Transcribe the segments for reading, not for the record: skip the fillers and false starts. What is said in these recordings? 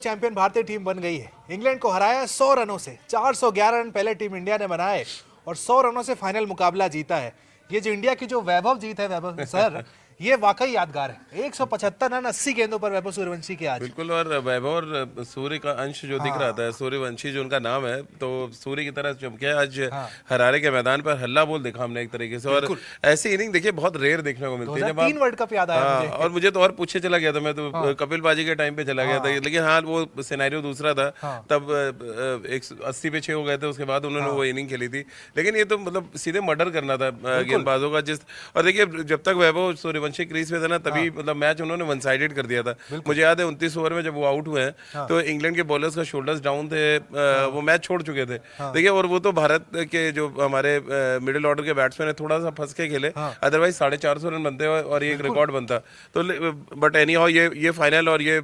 Champion भारतीय team बन गई है। इंग्लैंड को हराया 100 रनों से। 411 रन पहले टीम इंडिया ने बनाए और 100 रनों से फाइनल मुकाबला जीता है। ये जो इंडिया की जो वैभव जीत है वैभव सर, ये वाकई यादगार है। 175 रन 80 गेंदों पर वैभव सूर्यवंशी के आज। बिल्कुल। और वैभव और सूर्य का अंश जो दिख रहा था, सूर्यवंशी जो उनका नाम है, तो सूर्य की तरह चमके आज हरारे के मैदान पर हल्ला बोल देखा हमने एक तरीके से। और ऐसी इनिंग देखिए बहुत रेयर देखने को मिलती है। जब आप वर्ल्ड कप याद आया मुझे। और मुझे तो और पूछे चला गया था, मैं तो कपिल बाजी के टाइम पे चला गया था। लेकिन हाँ, वो सिनेरियो दूसरा था। तब 80 पे 6 हो गए थे, उसके बाद उन्होंने वो इनिंग खेली थी। लेकिन ये तो मतलब सीधे मर्डर करना था गेंदबाजों का। और देखिए, जब तक वैभव सूर्यवंशी क्रीज पे था ना, तभी मतलब मैच उन्होंने वन साइडेड कर दिया था। मुझे याद है 29 ओवर में जब वो आउट हुए हैं तो इंग्लैंड के बॉलर्स का शोल्डर्स डाउन थे, वो मैच छोड़ चुके थे। देखिए, और वो तो भारत के जो हमारे मिडिल ऑर्डर के बैट्समैन है, थोड़ा सा फंस के खेले, अदरवाइज 450 रन बनते और ये एक रिकॉर्ड बनता। तो बट एनी हाउ ये फाइनल और ये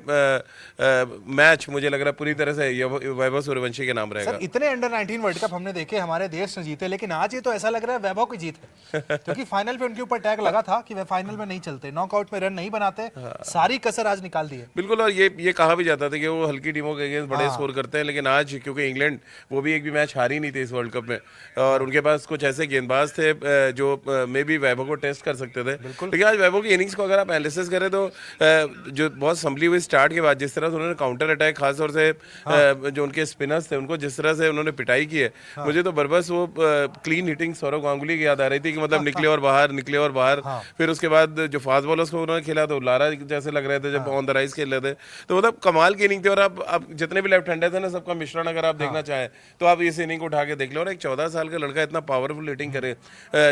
मैच मुझे लग रहा है पूरी तरह से वैभव सूर्यवंशी के नाम रहेगा। इतने अंडर 19 वर्ल्ड कप हमने देखे, हमारे देश ने जीते, लेकिन आज ये तो ऐसा लग रहा है वैभव की जीत है। क्योंकि फाइनल पे उनके ऊपर टैग लगा था कि वे फाइनल में नहीं चलते, नॉकआउट में रन नहीं बनाते। सारी कसर आज निकाल दी है। बिल्कुल। और ये कहा भी जाता था कि वो हल्की टीमों के अगेंस्ट बड़े स्कोर करते हैं, लेकिन आज क्योंकि इंग्लैंड वो भी एक भी मैच हारी नहीं थी इस वर्ल्ड कप में, और उनके पास कुछ ऐसे गेंदबाज थे जो मे बी वैभव को टेस्ट कर सकते थे। लेकिन आज वैभव की इनिंग्स को अगर आप एनालिसिस करें तो जो बहुत संभली हुई स्टार्ट के बाद जिस तरह से उन्होंने काउंटर अटैक, खासतौर से जो उनके स्पिनर्स थे उनको जिस तरह से उन्होंने पिटाई की है, मुझे तो बरबस वो क्लीन हिटिंग सौरव गांगुली की याद आ रही थी कि मतलब निकले और बाहर, निकले और बाहर। फिर उसके बाद जो फास्ट बॉलर्स को उन्होंने खेला तो लारा जैसे लग रहे थे जब ऑन द राइज खेल रहे थे। तो मतलब कमाल की इनिंग थी। और आप जितने भी लेफ्ट हैंडर थे ना, सबका मिश्रण अगर आप देखना चाहें तो आप इस इनिंग को उठा के देख लो। और एक 14 साल का लड़का इतना पावरफुल हिटिंग करे,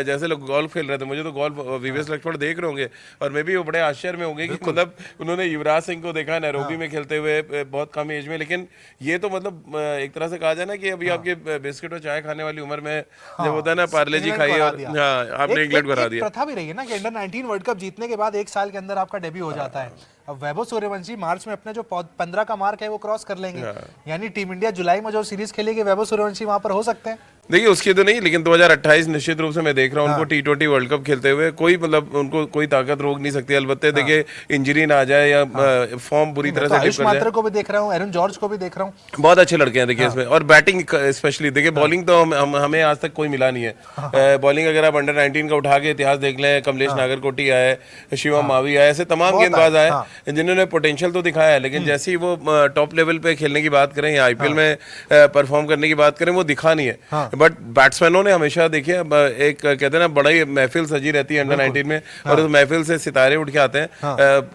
जैसे लोग गोल्फ खेल रहे थे, मुझे तो गोल्फ वीवीएस लक्ष्मण देख रहे होंगे और मे भी वो बड़े आश्चर्य में होंगे कि मतलब उन्होंने युवराज सिंह को देखा नैरोबी में खेलते हुए बहुत कम एज में। लेकिन ये तो मतलब एक तरह से कहा जाए ना कि अभी आपके बिस्किट और चाय खाने वाली उम्र में जब होता है ना, पार्ले जी खाइए और आपने इंग्लैंड बढ़ा दिया। प्रथा भी रही है ना कि अंडर 19 वर्ल्ड कप जीतने के बाद 1 साल के अंदर आपका डेब्यू हो जाता है। अब वैभव सूर्यवंशी मार्च में अपने जो 15 का मार्क है वो क्रॉस कर लेंगे, यानी टीम इंडिया जुलाई में जो सीरीज खेलेगी वैभव सूर्यवंशी वहां पर हो सकते हैं। देखिए, उसकी तो नहीं, लेकिन 2028 निश्चित रूप से मैं देख रहा हूँ उनको T20 वर्ल्ड कप खेलते हुए। कोई मतलब उनको कोई ताकत रोक नहीं सकती। अलबत्ते देखिए इंजरी ना आ जाए या फॉर्म बुरी तरह से आयुष मात्रा को भी देख रहा हूँ, एरन जॉर्ज को भी देख रहा हूँ, बहुत अच्छे लड़के हैं देखिए इसमें। और बैटिंग स्पेशली देखिए, बॉलिंग तो हमें आज तक कोई मिला नहीं है। बॉलिंग अगर आप अंडर 19 का उठा के इतिहास देख लें, कमलेश नागरकोटी आए, शिवम मावी आए, ऐसे तमाम गेंदबाज आए जिन्होंने पोटेंशियल तो दिखाया है, लेकिन जैसे ही वो टॉप लेवल पे खेलने की बात करें या आईपीएल में परफॉर्म करने की बात करें, वो दिखा नहीं है। बट बैट्समैनों ने हमेशा देखिए, एक कहते हैं ना, बड़ा ही महफिल सजी रहती है अंडर 19 में, और उस महफिल से सितारे उठ के आते हैं।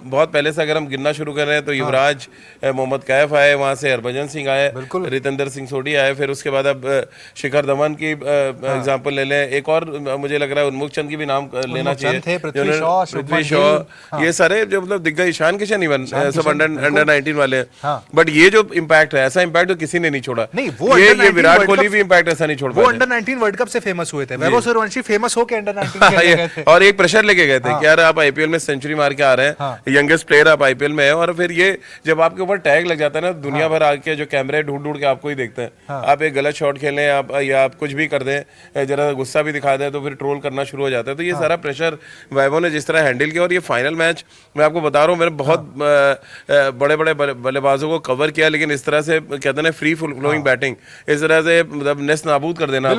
बहुत पहले से अगर हम गिनना शुरू कर रहे हैं तो युवराज, मोहम्मद कैफ आए, वहां से हरभजन सिंह आए, रितेंद्र सिंह सोढ़ी आए, फिर उसके बाद अब शिखर धवन की एग्जांपल ले लें। एक और मुझे लग रहा है उन्मुख चंद की भी नाम लेना चाहिए, पृथ्वी शॉ, ये सारे जो मतलब दिग्गज, ईशान किशन इवन सब अंडर 19 वाले हैं। बट ये जो इम्पैक्ट है, ऐसा इम्पैक्ट तो किसी ने नहीं छोड़ा। ये विराट कोहली भी इम्पैक्ट ऐसा नहीं छोड़ पाया। अंडर 19 वर्ल्ड कप से फेमस हुए थे, वैभव सूर्यवंशी फेमस होकर अंडर 19 खेलने गए थे। और एक प्रेशर लेके गए थे कि यार आप आईपीएल में सेंचुरी मार के आ रहे हैं, यंगेस्ट प्लेयर आप आईपीएल में है। और फिर ये जब आपके ऊपर टैग लग जाता है ना, दुनिया भर आके जो कैमरे ढूंढ ढूंढ के आपको ही देखते हैं। आप एक गलत शॉट खेलें या आप कुछ भी कर दें, जरा गुस्सा भी दिखा दें, तो फिर ट्रोल करना शुरू हो जाता है। तो ये सारा प्रेशर वैभव ने जिस तरह हैंडल किया, और ये फाइनल मैच मैं आपको बता रहा हूँ, मैंने बहुत बड़े बड़े बल्लेबाजों को कवर किया, लेकिन इस तरह से कहते हैं फ्री फ्लोइंग बैटिंग, इस तरह से मतलब नेस नाबूद कर देना।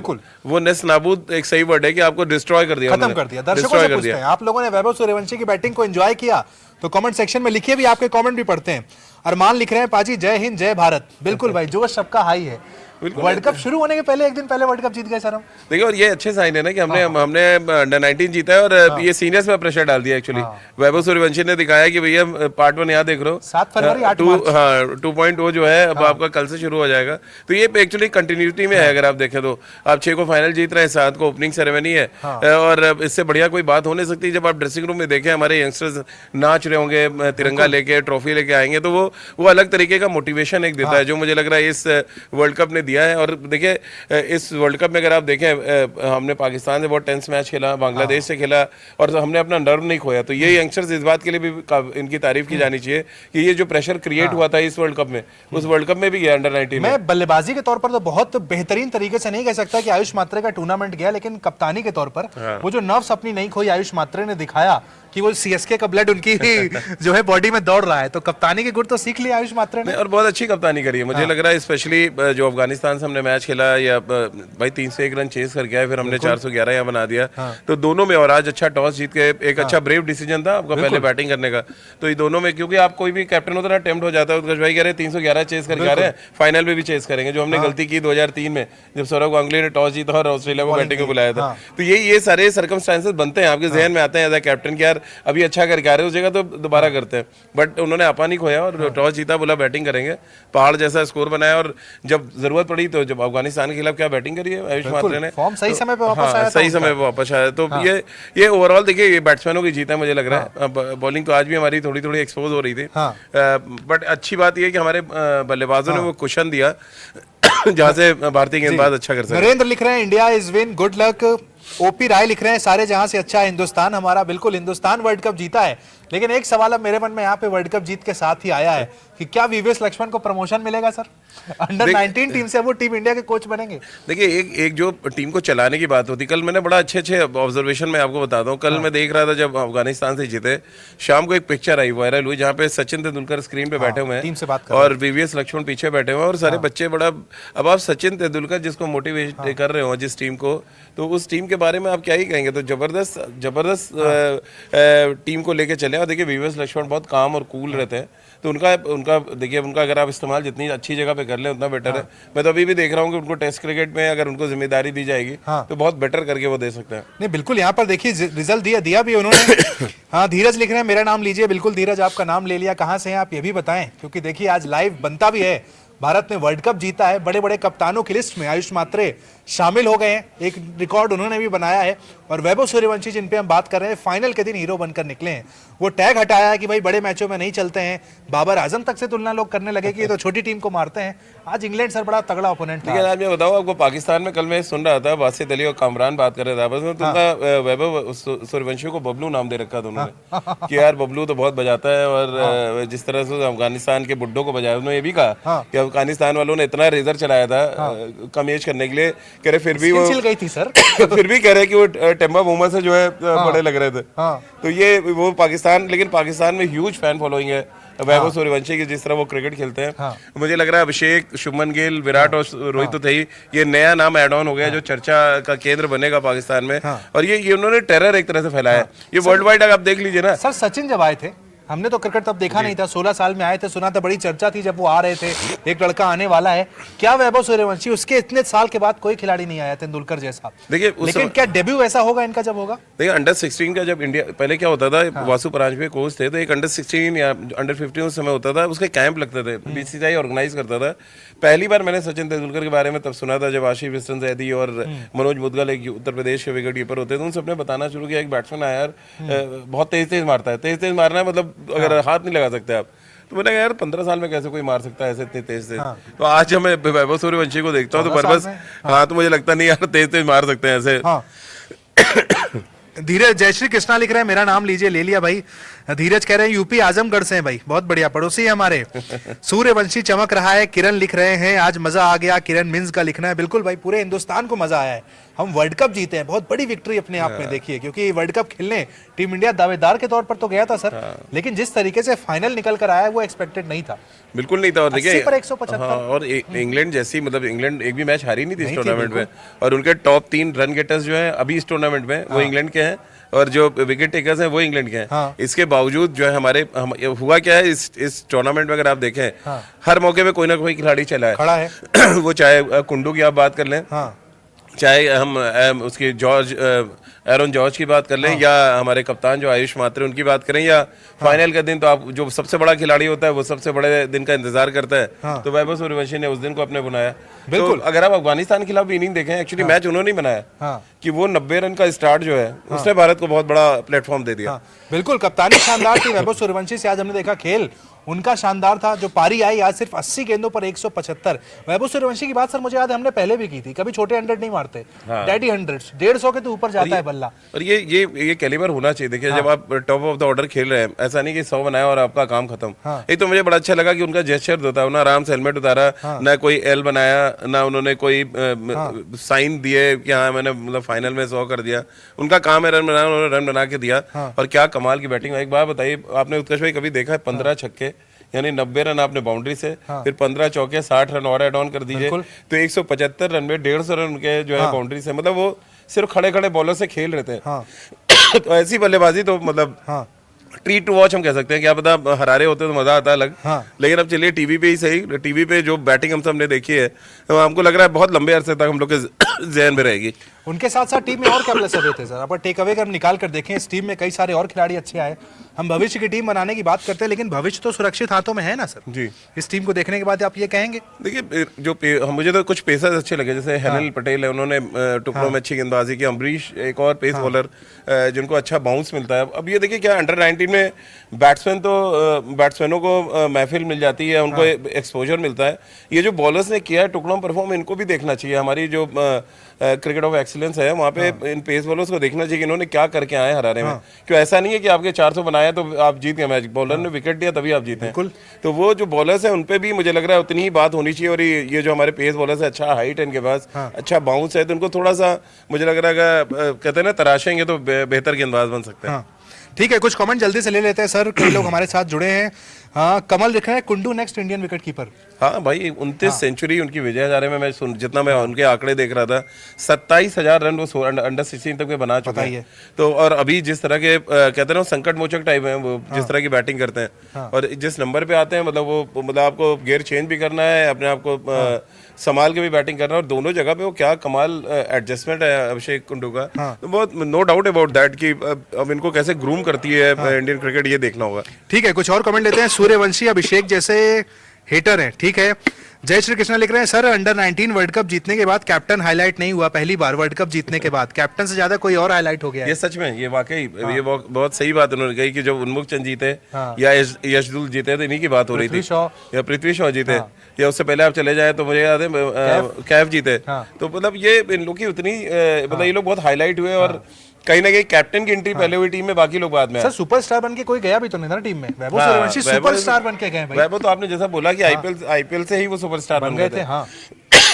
वो नेस नाबूद एक सही वर्ड है कि आपको डिस्ट्रॉय कर दिया, खत्म कर दिया। दर्शकों से पूछते हैं, आप लोगों ने वैभव सूर्यवंशी की बैटिंग को एंजॉय किया तो कमेंट सेक्शन में लिखिए, भी आपके कमेंट भी पढ़ते हैं। अरमान लिख रहे हैं, पाजी जय हिंद जय भारत। बिल्कुल भाई, जोश सबका हाई है। वर्ल्ड कप शुरू होने के पहले, एक दिन पहले वर्ल्ड कप जीत गए सर हम। देखिए, और ये अच्छे साइन है ना कि हमने अंडर 19 जीता है, और ये सीनियर्स में प्रेशर डाल दिया एक्चुअली। वैभव सूर्यवंशी ने दिखाया कि भैया पार्ट 1 यहाँ देख रहे हो, 7 फरवरी 2.0 जो है अब आपका कल से शुरू हो जाएगा। तो ये एक्चुअली कंटिन्यूटी में है। अगर आप देखें तो आप 6 को फाइनल जीत रहे हैं, 7 को ओपनिंग सेरेमनी है, और इससे बढ़िया कोई बात हो नहीं सकती। जब आप ड्रेसिंग रूम में देखें, हमारे यंगस्टर्स नाच रहे होंगे, तिरंगा लेके, ट्रॉफी लेके आएंगे, तो वो अलग तरीके का मोटिवेशन एक देता है, जो मुझे लग रहा है इस वर्ल्ड कप ने दिया है। और देखिए, इस वर्ल्ड कप में अगर आप देखें, हमने पाकिस्तान से बहुत टेंस मैच खेला, बांग्लादेश से खेला, और हमने अपना नर्व नहीं खोया। तो ये यंगस्टर्स इस बात के लिए भी इनकी तारीफ की जानी चाहिए कि ये जो प्रेशर क्रिएट हुआ था इस वर्ल्ड कप में, उस वर्ल्ड कप में भी गया अंडर 19 में। मैं बल्लेबाजी के तौर पर तो बहुत बेहतरीन तरीके से नहीं कह सकता कि आयुष मात्रे का टूर्नामेंट गया, लेकिन कप्तानी के तौर पर वो जो नर्व्स अपनी नहीं खोई आयुष मात्रे ने दिखाया कि वो सीएसके का ब्लड उनकी जो है बॉडी में दौड़ रहा है, तो कप्तानी के गुर तो सीख लिया आयुष मात्रे ने। नहीं, और बहुत अच्छी कप्तानी करी है मुझे लग रहा है, स्पेशली जो अफगानिस्तान से हमने मैच खेला, या भाई 301 रन चेस करके आए, फिर हमने 411 यहाँ बना दिया, तो दोनों में, और आज अच्छा टॉस जीत के एक अच्छा ब्रेव डिसीजन था आपका पहले बैटिंग करने का, तो ये दोनों में, क्योंकि आप कोई भी कैप्टन होता है ना, टेम्प्ट हो जाता है, उत्कर्ष भाई कह रहे 311 चेस करके आ रहे हैं, फाइनल में भी चेस करेंगे, जो हमने गलती की 2003 में जब सौरव गांगुली ने टॉस जीता और ऑस्ट्रेलिया को बैटिंग को बुलाया था। तो ये सारे सर्कमस्टांसेस बनते हैं आपके जहन में आते हैं एज ए कैप्टन कि यार अभी अच्छा करके आ रहे उस जगह तो दोबारा करते हैं, बट उन्होंने आपा नहीं खोया और टॉस जीता, बोला बैटिंग करेंगे, पहाड़ जैसा स्कोर बनाया, और जब जरूरत पड़ी तो जब अफगानिस्तान के खिलाफ क्या बैटिंग करी है आयुष मात्रे ने, फॉर्म सही समय पे वापस आया, सही समय पे वापस आया। तो ये ओवरऑल देखिए ये बैट्समैनों की जीत है मुझे लग रहा है। बॉलिंग तो आज भी हमारी थोड़ी थोड़ी एक्सपोज हो रही थी, बट अच्छी बात ये है कि हमारे बल्लेबाजों ने वो कुशन दिया जहां से भारतीय गेंदबाज अच्छा कर सके। नरेंद्र लिख रहे हैं India is win, good luck. OP Rai लिख रहे हैं सारे जहां से अच्छा हिंदुस्तान हमारा, बिल्कुल हिंदुस्तान वर्ल्ड कप जीता है, लेकिन एक सवाल अब मेरे मन में यहाँ पे वर्ल्ड कप जीत के साथ ही आया है कि क्या वीवीएस लक्ष्मण को प्रमोशन मिलेगा सर? अंडर 19 टीम से वो टीम इंडिया के कोच बनेंगे। देखिए एक जो टीम को चलाने की बात होती, कल मैंने बड़ा अच्छे ऑब्जर्वेशन में आपको बताता हूँ, कल मैं देख रहा था जब अफगानिस्तान से जीते, शाम को एक पिक्चर आई वायरल हुई जहाँ पे सचिन तेंदुलकर स्क्रीन पे बैठे हुए टीम से बात हैं और वीवीएस लक्ष्मण पीछे बैठे हुए हैं, और सारे बच्चे बड़ा, अब आप सचिन तेंदुलकर जिसको मोटिवेट कर रहे हो जिस टीम को, तो उस टीम के बारे में आप क्या ही कहेंगे, तो जबरदस्त टीम को लेके चले। और देखिए वीवीएस लक्ष्मण बहुत काम और कूल रहते हैं, तो उनका देखिए उनका अगर आप इस्तेमाल जितनी अच्छी जगह पे कर लें उतना बेटर है। मैं तो अभी भी देख रहा हूँ कि उनको टेस्ट क्रिकेट में अगर उनको जिम्मेदारी दी जाएगी तो बहुत बेटर करके वो दे सकते हैं। नहीं बिल्कुल, यहाँ पर देखिए रिजल्ट दिया भी उन्होंने। हाँ धीरज लिख रहे हैं मेरा नाम लीजिए, बिल्कुल धीरज आपका नाम ले लिया, कहाँ से हैं आप ये भी बताएं, क्योंकि देखिए आज लाइव बनता भी है, भारत ने वर्ल्ड कप जीता है, बड़े बड़े कप्तानों की लिस्ट में आयुष मात्रे शामिल हो गए हैं, एक रिकॉर्ड उन्होंने भी बनाया है, और वैभव सूर्यवंशी जिन पे हम बात कर रहे हैं फाइनल के दिन हीरो बनकर निकले हैं। वो टैग हटाया है कि भाई बड़े मैचों में नहीं चलते हैं, बाबर आजम तक से तुलना लोग करने लगे कि ये तो छोटी टीम को मारते हैं। आज इंग्लैंड सर बड़ा तगड़ा ओपोनेंट था। आज मैं बताऊं आपको, पाकिस्तान में कल मैं सुन रहा था, बासित अली और कामरान बात कर रहे थे आपस में, तो उनका वैभव सूर्यवंशी को बबलू नाम दे रखा था उन्होंने कि यार बबलू तो बहुत बजाता है, और जिस तरह से अफगानिस्तान के बुड्ढों को बजाया, उन्होंने ये भी कहा कि अफगानिस्तान वालों ने इतना रेजर चलाया था कम एज करने के लिए, कह रहे फिर भी वो चिल गई थी सर फिर भी कह रहे कि वो टेम्बा मोहम्मद से जो है बड़े लग रहे थे। तो ये वो पाकिस्तान, लेकिन पाकिस्तान में ह्यूज फैन फॉलोइंग है वैभव सूर्यवंशी की, जिस तरह वो क्रिकेट खेलते हैं। मुझे लग रहा है अभिषेक, शुभमन गिल, विराट और रोहित तो थे ही, ये नया नाम एड ऑन हो गया जो चर्चा का केंद्र बनेगा पाकिस्तान में, और ये उन्होंने टेरर एक तरह से फैलाया है। ये वर्ल्ड वाइड आप देख लीजिए ना सर, सचिन जब आए थे हमने तो क्रिकेट तब देखा नहीं था, 16 साल में आए थे, सुना था बड़ी चर्चा थी जब वो आ रहे थे, एक लड़का आने वाला है। क्या वैभव सूर्यवंशी, उसके इतने साल के बाद कोई खिलाड़ी नहीं आया तेंदुलकर जैसा, देखिए लेकिन क्या डेब्यू ऐसा होगा इनका जब होगा? देखिए अंडर 16 का जब इंडिया, पहले क्या होता था, वासु परांजपे कोच थे, तो एक अंडर 16 या अंडर 15 उस समय होता था, उसके कैंप लगते थे, बीसीसीआई ऑर्गेनाइज करता था। पहली बार मैंने सचिन तेंदुलकर के बारे में तब सुना था जब आशीष विस्टन जैदी और मनोज मुदगल एक उत्तर प्रदेश के विकेट कीपर होते थे, उन सबने बताना शुरू किया एक बैट्समैन आया यार बहुत तेज मारता है, तेज मारना है, मतलब अगर हाथ नहीं लगा सकते आप, तो मैंने कहा यार 15 साल में कैसे कोई मार सकता है ऐसे इतने तेज से। तो आज जब मैं वैभव सूर्यवंशी को देखता हूँ तो बस हाँ, तो मुझे लगता नहीं यार तेज मार सकते हैं ऐसे। धीरज जयश्री कृष्णा लिख रहे हैं मेरा नाम लीजिए, ले लिया भाई। धीरज कह रहे हैं यूपी आजमगढ़ से हैं भाई, बहुत बढ़िया, पड़ोसी है हमारे। सूर्यवंशी चमक रहा है, किरण लिख रहे हैं आज मजा आ गया, किरण मिन्स का लिखना है। बिल्कुल भाई, पूरे हिंदुस्तान को मजा आया है, हम वर्ल्ड कप जीते हैं, बहुत बड़ी विक्ट्री अपने आप में देखिए, क्योंकि वर्ल्ड कप खेलने टीम इंडिया दावेदार के तौर पर तो गया था सर, लेकिन जिस तरीके से फाइनल निकल कर आया वो एक्सपेक्टेड नहीं था, बिल्कुल नहीं था। और देखिए 175 और इंग्लैंड जैसी, मतलब इंग्लैंड एक भी मैच हारी नहीं थी इस टूर्नामेंट में, और उनके टॉप 3 रन गेटर्स जो है अभी इस टूर्नामेंट में वो इंग्लैंड के हैं, और जो विकेट टेकर्स हैं वो इंग्लैंड के हैं। इसके बावजूद जो है हुआ क्या है इस टूर्नामेंट में, अगर आप देखें हर मौके पे कोई ना कोई खिलाड़ी चला है, खड़ा है। वो चाहे कुंडू की आप बात कर लें, चाहे हम उसके एरन जॉर्ज की बात कर लें, या हमारे कप्तान जो आयुष मात्रे उनकी बात करें, या फाइनल का दिन तो आप जो सबसे बड़ा खिलाड़ी होता है वो सबसे बड़े दिन का इंतजार करता है, तो वैभव सूर्यवंशी ने उस दिन को अपने बनाया। बिल्कुल, तो अगर आप अफगानिस्तान के खिलाफ इनिंग देखें, एक्चुअली मैच उन्होंने ही बनाया कि वो 90 रन का स्टार्ट जो है उसने भारत को बहुत बड़ा प्लेटफॉर्म दे दिया। बिल्कुल, कप्तानी शानदार थी वैभव सूर्यवंशी से, आज हमने देखा खेल उनका शानदार था। जो पारी आई आज सिर्फ 80 गेंदों पर 175। वैभव सूर्यवंशी की बात सर मुझे याद है हमने पहले भी की थी, कभी छोटे 100 नहीं मारते, डैडी 100, 150 के तो ऊपर जाता है बल्ला। और ये कैलिबर होना चाहिए। देखिए जब आप टॉप ऑफ द ऑर्डर खेल रहे हैं, ऐसा नहीं कि 100 बनाया और आपका काम खत्म। एक तो मुझे बड़ा अच्छा लगा कि उनका जेस्चर होता है, ना आराम से हेलमेट उतारा, ना कोई एल बनाया, ना उन्होंने कोई साइन दिए कि हाँ मैंने मतलब फाइनल में 100 कर दिया। उनका काम है रन बनाना, उन्होंने रन बना के दिया। और क्या कमाल की बैटिंग। एक बात बताइए, आपने उत्कर्ष भाई कभी देखा है 15 छक्के यानी 90 रन आपने बाउंड्री से, फिर 15 चौके 60 रन और एड ऑन कर दीजिए, तो 175 रन में 150 रन उनके जो है बाउंड्री से, मतलब वो सिर्फ खड़े खड़े बॉलर से खेल रहे थे। तो ऐसी बल्लेबाजी तो मतलब ट्रीट टू वॉच हम कह सकते हैं। क्या पता हरारे होते तो मजा आता अलग। लेकिन अब चलिए टीवी पे ही सही, टीवी पे जो बैटिंग हम सब ने देखी है तो हमको लग रहा है बहुत लंबे अरसे तक हम लोग के जहन में रहेगी। उनके साथ साथ टीम में और क्या प्लस रहे थे सर? अब टेक अवे कर निकाल कर देखें, इस टीम में कई सारे और खिलाड़ी अच्छे आए। हम भविष्य की टीम बनाने की बात करते हैं, लेकिन भविष्य तो सुरक्षित हाथों में है ना सर जी। इस टीम को देखने के बाद आप ये कहेंगे? देखिए जो मुझे तो कुछ पेसर्स अच्छे लगे, जैसे हेनल पटेल है, उन्होंने टुकड़ों में अच्छी गेंदबाजी की। अम्बरीश एक और पेस बॉलर जिनको अच्छा बाउंस मिलता है। अब ये देखिए क्या अंडर 19 में बैट्समैनों को महफिल मिल जाती है, उनको एक्सपोजर मिलता है। ये जो बॉलर्स ने किया है टुकड़ों में परफॉर्म, इनको भी देखना चाहिए। हमारी जो क्रिकेट ऑफ एक्सीलेंस है वहाँ पे इन पेस बॉलर्स को देखना चाहिए कि इन्होंने क्या करके आए हरारे में। क्यों ऐसा नहीं है कि आपके 400 बनाया तो आप जीत गए मैच, बॉलर ने विकेट दिया तभी आप जीते हैं। तो वो जो बॉलर्स हैं उन पे भी मुझे लग रहा है उतनी ही बात होनी चाहिए। और ये जो हमारे पेस बॉलर्स है, अच्छा हाइट है इनके पास, अच्छा बाउंस है, तो उनको थोड़ा सा मुझे लग रहा है कहते हैं ना तराशेंगे तो बेहतर गेंदबाज बन सकते हैं। ठीक है, कुछ कमेंट जल्दी से ले लेते हैं सर, कई लोग हमारे साथ जुड़े हैं। हाँ, कमल लिख रहे हैं Kundu next Indian wicket keeper. हाँ भाई 29 सेंचुरी उनकी विजय हजारे में, मैं जितना मैं उनके आंकड़े देख रहा था 27,000 रन वो अंडर 16 तक में बना चुके हैं। तो और अभी जिस तरह के कहते हैं ना संकट मोचक टाइप है वो, जिस तरह की बैटिंग करते हैं और जिस नंबर पे आते हैं, मतलब आपको गियर चेंज भी करना है, अपने आप को संभाल के भी बैटिंग करना है, और दोनों जगह पे वो क्या कमाल एडजस्टमेंट है अभिषेक कुंडू का। तो बहुत नो डाउट अबाउट दैट कि अब इनको कैसे ग्रूम करती है इंडियन क्रिकेट, ये देखना होगा। ठीक है, कुछ और कमेंट लेते हैं। सूर्यवंशी अभिषेक जैसे हेटर हैं, ठीक है। जय श्री कृष्ण लिख रहे हैं सर, अंडर 19 वर्ल्ड कप जीतने के बाद कैप्टन हाईलाइट नहीं हुआ, पहली बार वर्ल्ड कप जीतने के बाद कैप्टन से ज्यादा कोई और हाईलाइट हो गया है। ये सच में, ये वाकई ये बहुत सही बात उन्होंने कही कि जब उन्मुख चंद जीते या यशदुल जीते तो इन्हीं की बात हो रही थी, या पृथ्वी शॉ जीते, या उससे पहले आप चले जाए तो मुझे याद है कैफ जीते। तो मतलब ये इन लोग की उतनी मतलब ये लोग बहुत हाईलाइट हुए, और कहीं ना कहीं कैप्टन की एंट्री पहले हुई टीम में, बाकी लोग बाद में। सर सुपरस्टार बन के कोई गया भी तो नहीं था टीम में। वैभव सूर्यवंशी सुपरस्टार बन के गए भाई। वैभव तो आपने जैसा बोला कि आईपीएल से ही वो सुपरस्टार बन गए थे। हाँ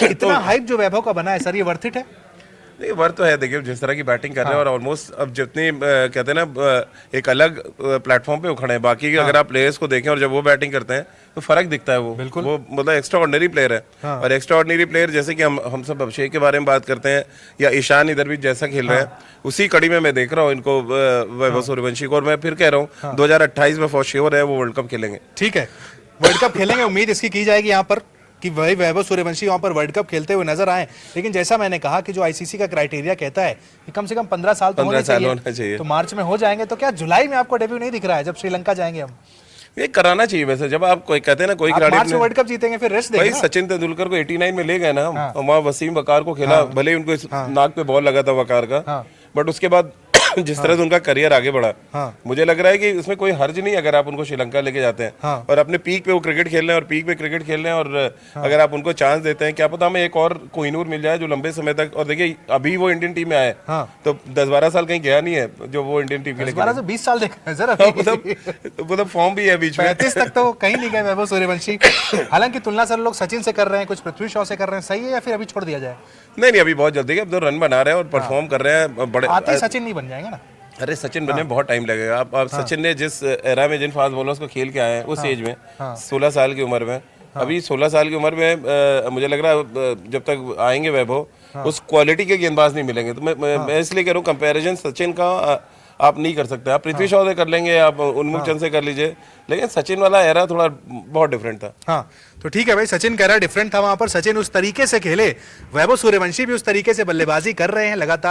इतना हाइप जो वैभव का बना है सर, ये वर्थ इट है? नहीं वर्थ तो है। देखिए जिस तरह की बैटिंग कर रहे हैं और ऑलमोस्ट अब जितनी कहते हैं ना एक अलग प्लेटफॉर्म पे वो खड़े हैं। बाकी अगर आप प्लेयर्स को देखें और जब वो बैटिंग करते हैं तो फर्क दिखता है। वो मतलब एक्स्ट्रा ऑर्डिनरी प्लेयर है। और एक्स्ट्रा ऑर्डिनरी प्लेयर जैसे कि हम सब अभिषेक के बारे में बात करते हैं, या ईशान इधर भी जैसा खेल रहे हैं, उसी कड़ी में मैं देख रहा हूँ इनको, वैभव सूर्यवंशी को। और मैं फिर कह रहा हूँ 2028 में फॉर श्योर है वो वर्ल्ड कप खेलेंगे। ठीक है, वर्ल्ड कप खेलेंगे, उम्मीद इसकी की जाएगी यहाँ पर कि वही वैभव सूर्यवंशी वहाँ पर वर्ल्ड कप खेलते हुए नजर आए। लेकिन जैसा मैंने कहा कि जो आईसीसी का क्राइटेरिया कहता है कि कम से कम 15 साल तो होने चाहिए, तो मार्च में हो जाएंगे। तो क्या जुलाई में आपको डेब्यू नहीं दिख रहा है जब श्रीलंका जाएंगे हम? ये कराना चाहिए वैसे। जब आप कोई कहते हैं ना कोई खिलाड़ी मार्च में वर्ल्ड कप जीतेंगे फिर रेस्ट देंगे। भाई सचिन तेंदुलकर को 89 में ले गए ना हम, और वहाँ वसीम वकार को खेला, भले ही उनको नाक पे बॉल लगा था वकार का, बट उसके बाद जिस तरह से उनका करियर आगे बढ़ा, मुझे लग रहा है कि इसमें कोई हर्ज नहीं अगर आप उनको श्रीलंका लेके जाते हैं और अपने पीक पे वो क्रिकेट खेल रहे हैं और पीक पे क्रिकेट खेल रहे हैं, और अगर आप उनको चांस देते हैं, क्या पता हमें एक और कोहिनूर मिल जाए जो लंबे समय तक। और देखिए अभी वो इंडियन टीम में आए तो 10-12 साल कहीं गया नहीं है जो वो इंडियन टीम के लिए। 12 से 20 साल देखा है सर, मतलब फॉर्म भी है बीच में। 35 तक तो कहीं नहीं गए वैभव सूर्यवंशी। हालांकि तुलना सर लोग सचिन से कर रहे हैं, कुछ पृथ्वी शॉ से कर रहे हैं, सही है या फिर अभी छोड़ दिया जाए? नहीं अभी बहुत जल्दी, अब तो रन बना रहे हैं और परफॉर्म कर रहे हैं बड़े। आते सचिन नहीं बन जाएंगे ना? अरे सचिन बनने में बहुत टाइम लगेगा। आप सचिन ने जिस एरा में जिन फास्ट बॉलर्स को खेल के आए हैं उस एज में, 16 साल की उम्र में, अभी 16 साल की उम्र में मुझे लग रहा है जब तक आएंगे वैभव उस क्वालिटी के गेंदबाज नहीं मिलेंगे। तो मैं इसलिए कह रहा हूँ कंपैरिजन सचिन का आप नहीं कर सकते। आप पृथ्वी शॉ से कर लेंगे, आप उन्मुख चंद से कर लीजिए, लेकिन सचिन वाला एरा थोड़ा बहुत डिफरेंट था। हाँ तो ठीक है भाई, सचिन का एरा डिफरेंट था, वहां पर सचिन उस तरीके से खेले, वैभव सूर्यवंशी भी उस तरीके से बल्लेबाजी कर रहे हैं लगातार।